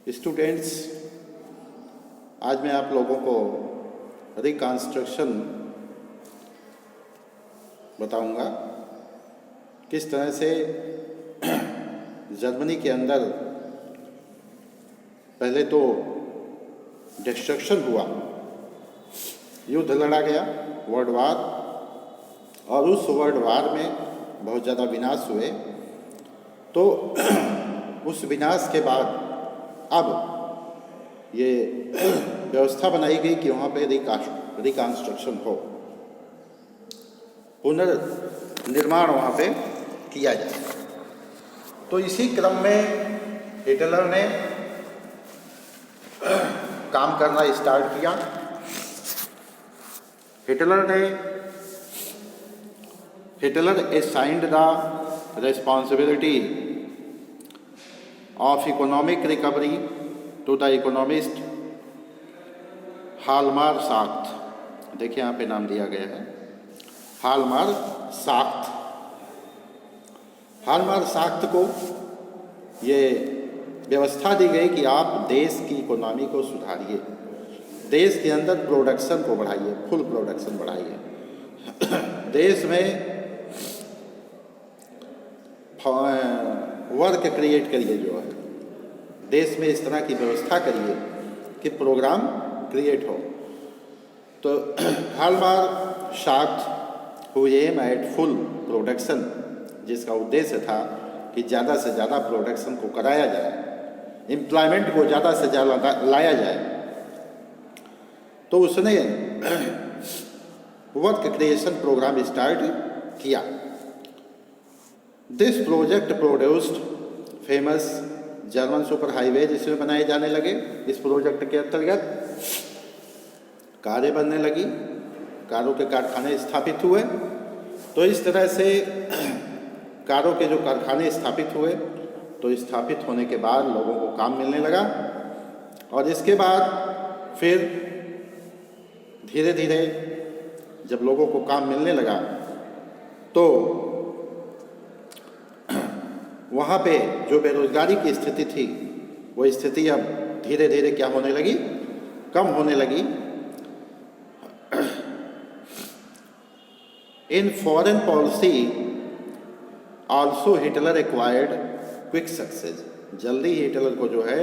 Students, आज मैं आप लोगों को रिकंस्ट्रक्शन बताऊंगा। किस तरह से जर्मनी के अंदर पहले तो डिस्ट्रक्शन हुआ, युद्ध लड़ा गया, वर्ल्ड वार, और उस वर्ल्ड वार में बहुत ज़्यादा विनाश हुए। तो उस विनाश के बाद अब ये व्यवस्था बनाई गई कि वहाँ पे रिकंस्ट्रक्शन हो, पुनर्निर्माण वहाँ पे किया जाए। तो इसी क्रम में हिटलर ने काम करना स्टार्ट किया। Hitler assigned the responsibility of economic recovery to the economist हालमार साख्त। देखिए यहाँ पे नाम दिया गया है हालमार साख्त। हालमार साख्त को ये व्यवस्था दी गई कि आप देश की इकोनॉमी को सुधारिए, देश के अंदर प्रोडक्शन को बढ़ाइए, फुल प्रोडक्शन बढ़ाइए, देश में वर्क क्रिएट करिए, जो है देश में इस तरह की व्यवस्था करिए कि प्रोग्राम क्रिएट हो। तो Hjalmar Schacht who aimed at full production, जिसका उद्देश्य था कि ज़्यादा से ज़्यादा प्रोडक्शन को कराया जाए, एम्प्लॉयमेंट को ज़्यादा से ज़्यादा लाया जाए। तो उसने वर्क क्रिएशन प्रोग्राम स्टार्ट किया। This project produced famous German super highways इसमें बनाए जाने लगे। इस प्रोजेक्ट के अंतर्गत कारें बनने लगी, कारों के कारखाने स्थापित हुए। तो इस तरह से कारों के जो कारखाने स्थापित हुए, तो स्थापित होने के बाद लोगों को काम मिलने लगा, और इसके बाद फिर धीरे धीरे जब लोगों को काम मिलने लगा तो वहाँ पे जो बेरोजगारी की स्थिति थी, वो स्थिति अब धीरे धीरे क्या होने लगी, कम होने लगी। इन foreign policy also Hitler acquired quick success. जल्दी हिटलर को जो है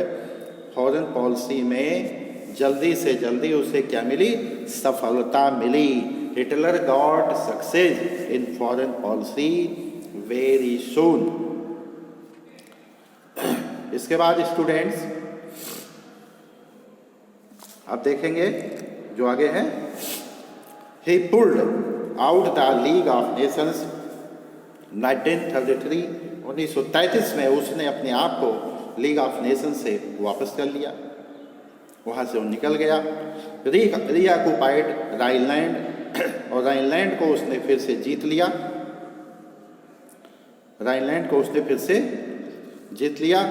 फॉरेन पॉलिसी में जल्दी से जल्दी उसे क्या मिली, सफलता मिली। Hitler got success in foreign policy very soon. इसके बाद स्टूडेंट्स आप देखेंगे जो आगे है, he pulled out the League of Nations 1933। 1933 में उसने अपने आप को लीग ऑफ नेशन से वापस कर लिया, वहाँ से वो निकल गया। रीऑक्युपाइड राइनलैंड, और राइनलैंड को उसने फिर से जीत लिया, राइनलैंड को उसने फिर से जीत लिया।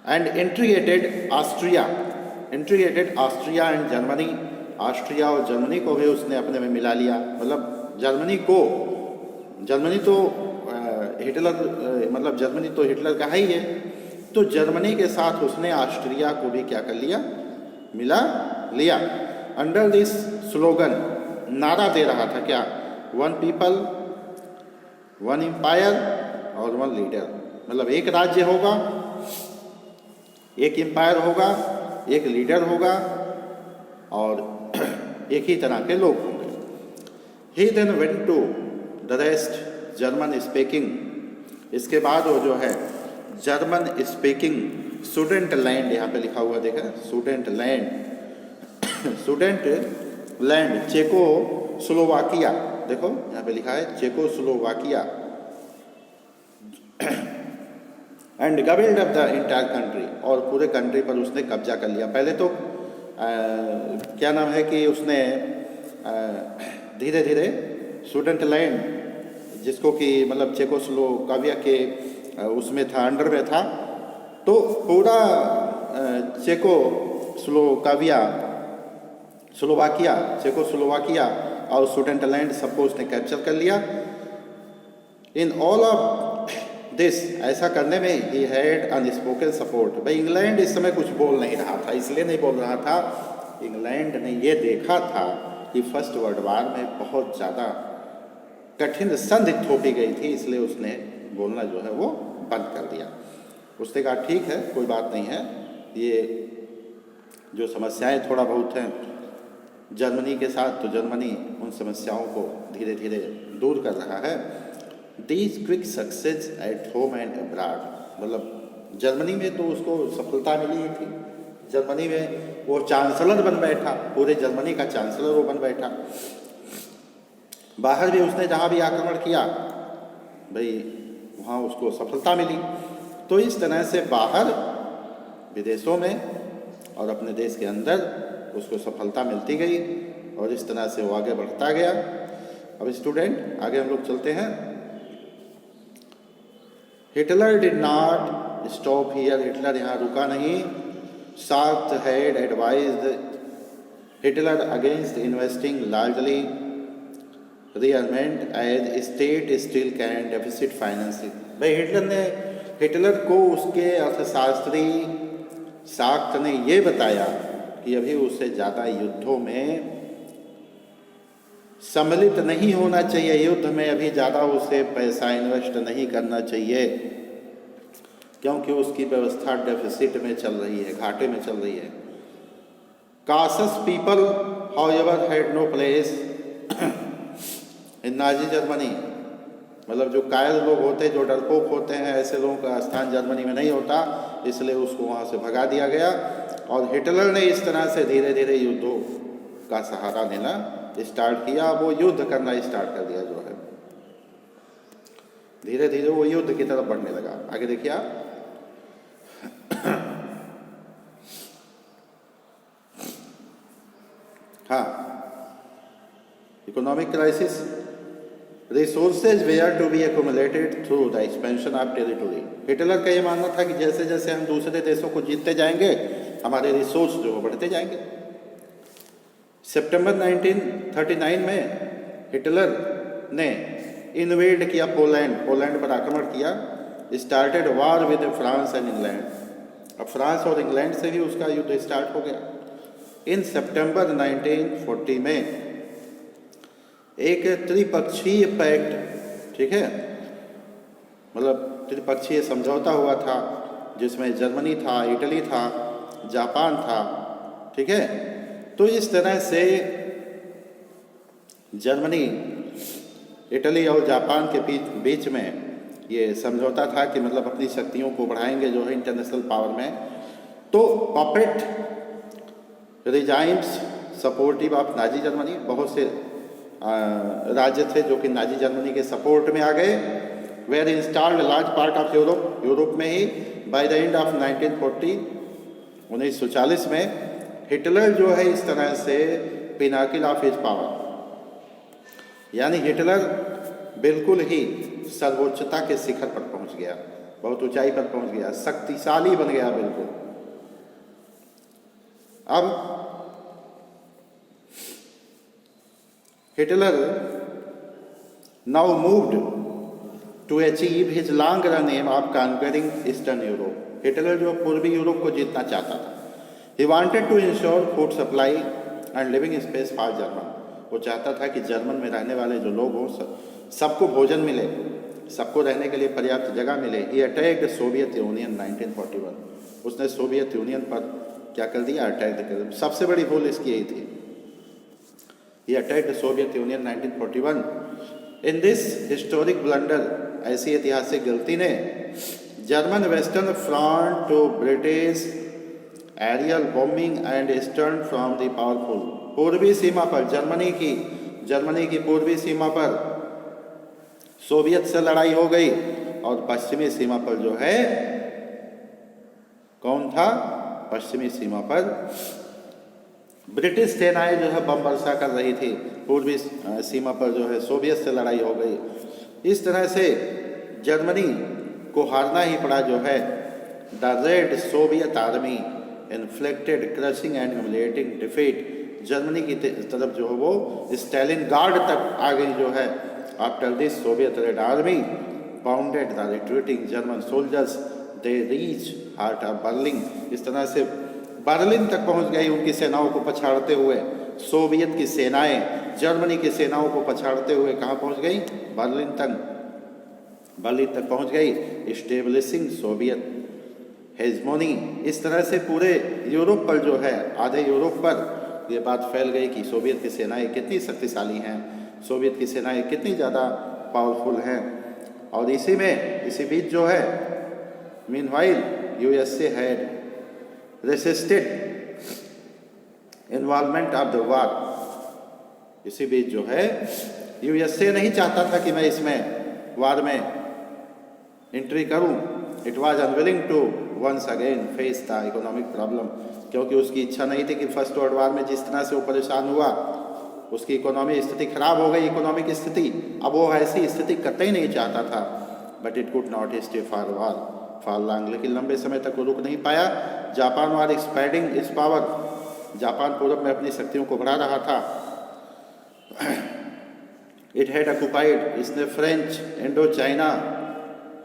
And integrated Austria and Germany. Austria और जर्मनी को भी उसने अपने में मिला लिया। मतलब जर्मनी तो हिटलर का ही है, तो जर्मनी के साथ उसने ऑस्ट्रिया को भी क्या कर लिया, मिला लिया। अंडर दिस स्लोगन, नारा दे रहा था क्या, वन पीपल वन एम्पायर और वन लीडर। मतलब एक राज्य होगा, एक एम्पायर होगा, एक लीडर होगा, और एक ही तरह के लोग होंगे। He then went to the rest German speaking. इसके बाद वो जो है जर्मन स्पीकिंग स्टूडेंट लैंड, यहाँ पे लिखा हुआ देखा, स्टूडेंट लैंड चेकोस्लोवाकिया। देखो यहाँ पे लिखा है Czechoslovakia. And governed of the entire country, और पूरे कंट्री पर उसने कब्जा कर लिया। पहले तो क्या नाम है कि उसने धीरे धीरे स्टूडेंट लैंड, जिसको कि मतलब चेकोस्लोवाकिया के उसमें था, अंडर में था, तो पूरा चेकोस्लोवाकिया और स्टूडेंट लैंड सबको उसने कैप्चर कर लिया। इन ऑल ऑफ दिस, ऐसा करने में ही हैड अनस्पोकन सपोर्ट। भाई इंग्लैंड इस समय कुछ बोल नहीं रहा था, इसलिए नहीं बोल रहा था, इंग्लैंड ने ये देखा था कि फर्स्ट वर्ल्ड वार में बहुत ज़्यादा कठिन संधि थोपी गई थी, इसलिए उसने बोलना जो है वो बंद कर दिया। उसने कहा ठीक है, कोई बात नहीं है, ये जो समस्याएं थोड़ा बहुत हैं जर्मनी के साथ, तो जर्मनी उन समस्याओं को धीरे धीरे दूर कर रहा है। These quick success at home and abroad, मतलब जर्मनी में तो उसको सफलता मिली ही थी, जर्मनी में वो चांसलर बन बैठा, पूरे जर्मनी का चांसलर वो बन बैठा। बाहर भी उसने जहाँ भी आक्रमण किया भाई वहाँ उसको सफलता मिली। तो इस तरह से बाहर विदेशों में और अपने देश के अंदर उसको सफलता मिलती गई और इस तरह से वो आगे बढ़ता गया। अब स्टूडेंट आगे हम लोग चलते हैं। Hitler did not stop here, Hitler यहाँ रुका नहीं। Schacht had advised Hitler against investing largely rearmament as state still can deficit financing. भाई हिटलर को उसके अर्थशास्त्री सार्थ ने ये बताया कि अभी उसे ज़्यादा युद्धों में सम्मिलित नहीं होना चाहिए, युद्ध में अभी ज़्यादा उसे पैसा इन्वेस्ट नहीं करना चाहिए, क्योंकि उसकी व्यवस्था डेफिसिट में चल रही है, घाटे में चल रही है। Cautious people however had no place in Nazi Germany, मतलब जो कायल लोग होते हैं, जो डरपोक होते हैं, ऐसे लोगों का स्थान जर्मनी में नहीं होता, इसलिए उसको वहाँ से भगा दिया गया। और हिटलर ने इस तरह से धीरे धीरे युद्धों का सहारा लेना स्टार्ट किया। वो युद्ध करना स्टार्ट कर दिया, जो है धीरे धीरे वो युद्ध की तरफ बढ़ने लगा। आगे देखिए आप। हाँ, economic crisis, resources were to be accumulated through the expansion of territory. Hitler का ये मानना था कि जैसे जैसे हम दूसरे देशों को जीतते जाएंगे हमारे रिसोर्स जो है बढ़ते जाएंगे। सितंबर 1939 में हिटलर ने इन्वेड किया पोलैंड पर आक्रमण किया। Started war with France and England. अब फ्रांस और इंग्लैंड से भी उसका युद्ध स्टार्ट हो गया। इन सितंबर 1940 में एक त्रिपक्षीय पैक्ट, ठीक है, मतलब त्रिपक्षीय समझौता हुआ था जिसमें जर्मनी था, इटली था, जापान था, ठीक है। तो इस तरह से जर्मनी, इटली और जापान के बीच में ये समझौता था कि मतलब अपनी शक्तियों को बढ़ाएंगे जो है इंटरनेशनल पावर में। तो puppet regimes supportive of Nazi Germany, बहुत से राज्य थे जो कि नाजी जर्मनी के सपोर्ट में आ गए। Were installed large part of Europe में ही बाय द एंड ऑफ 1940 में हिटलर जो है इस तरह से पिनाकिल ऑफ हिज पावर, यानी हिटलर बिल्कुल ही सर्वोच्चता के शिखर पर पहुंच गया, बहुत ऊंचाई पर पहुंच गया, शक्तिशाली बन गया बिल्कुल। अब Hitler now moved to achieve his long run aim of conquering Eastern Europe. Hitler जो पूर्वी यूरोप को जीतना चाहता था। He wanted to ensure food supply and living space for German. वो चाहता था कि जर्मन में रहने वाले जो लोग हों सबको भोजन मिले, सबको रहने के लिए पर्याप्त जगह मिले। He attacked Soviet union 1941. उसने सोवियत यूनियन पर क्या कर दिया? अटैक कर दिया। सबसे बड़ी भूल इसकी यही थी। He attacked the Soviet Union 1941. In this historic blunder, ऐसी ऐतिहासिक गलती ने German western front to British aerial bombing and eastern from the powerful. पूर्वी सीमा पर जर्मनी की पूर्वी सीमा पर सोवियत से लड़ाई हो गई और पश्चिमी सीमा पर जो है कौन था? पश्चिमी सीमा पर ब्रिटिश सेनाएं जो है बम वर्षा कर रही थी। पूर्वी सीमा पर जो है सोवियत से लड़ाई हो गई। इस तरह से जर्मनी को हारना ही पड़ा जो है। The red Soviet army inflicted crushing and humiliating defeat. Germany की तरफ जो है वो स्टालिन गार्ड तक आ गई जो है। After this Soviet red army bounded the retreating German soldiers, they reach heart of Berlin. इस तरह से बर्लिन तक पहुंच गई उनकी सेनाओं को पछाड़ते हुए। सोवियत की सेनाएं जर्मनी की सेनाओं को पछाड़ते हुए कहाँ पहुंच गई? बर्लिन तक पहुंच गई। स्टेबलिशिंग सोवियत हेजमोनी। इस तरह से पूरे यूरोप पर जो है, आधे यूरोप पर ये बात फैल गई कि सोवियत की सेनाएं कितनी शक्तिशाली हैं, सोवियत की सेनाएं कितनी ज़्यादा पावरफुल हैं। और इसी बीच जो है, meanwhile USA had resisted involvement of the war. इसी बीच जो है यूएसए नहीं चाहता था कि मैं इसमें वार में एंट्री करूं। It was unwilling to once again face the economic problem, क्योंकि उसकी इच्छा नहीं थी कि फर्स्ट वर्ल्ड वार में जिस तरह से वो परेशान हुआ, उसकी इकोनॉमी स्थिति खराब हो गई, इकोनॉमिक स्थिति। अब वो ऐसी स्थिति कतई नहीं चाहता था। But it could not stay for long, लेकिन लंबे समय तक वो रुक नहीं पाया। Japan was expanding it's power, Japan पूरब में अपनी शक्तियों को बढ़ा रहा था। इट हैड ऑक्युपाइड, इसने फ्रेंच इंडो चाइना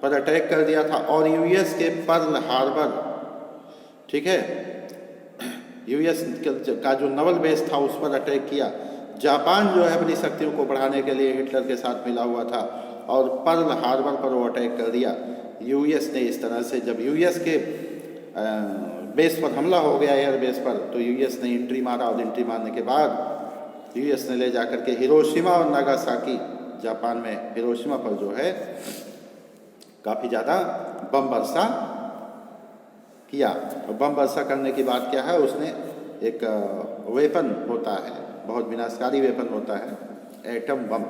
पर अटैक कर दिया था, और यूएस के पर्ल हार्बर, ठीक है, यूएस का जो नवल बेस था उस पर अटैक किया। जापान जो है अपनी शक्तियों को बढ़ाने के लिए हिटलर के साथ मिला हुआ था और पर्ल हार्बर पर वो अटैक कर दिया। यूएस ने इस तरह से, जब यूएस के बेस पर हमला हो गया, एयर बेस पर, तो यूएस ने एंट्री मारा, और एंट्री मारने के बाद यूएस ने ले जाकर के हिरोशिमा और नागासाकी, जापान में हिरोशिमा पर जो है काफ़ी ज़्यादा बम वर्षा किया। और बम वर्षा करने की बात क्या है, उसने एक वेपन होता है, बहुत विनाशकारी वेपन होता है, एटम बम,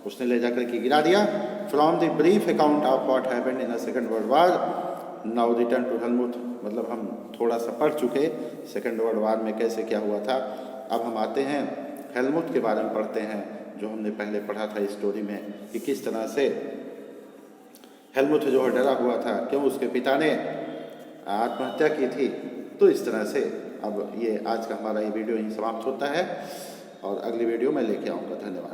उसने ले जाकर के गिरा दिया। From the brief account of what happened in the Second World War, now return to Helmuth. मतलब हम थोड़ा सा पढ़ चुके सेकेंड वर्ल्ड वार में कैसे क्या हुआ था। अब हम आते हैं हेलमुथ के बारे में पढ़ते हैं, जो हमने पहले पढ़ा था इस स्टोरी में, कि किस तरह से हेलमुथ जो है डरा हुआ था, क्यों उसके पिता ने आत्महत्या की थी। तो इस तरह से अब ये आज का हमारा ये वीडियो यहीं समाप्त होता है, और अगली वीडियो मैं लेके आऊँगा। धन्यवाद।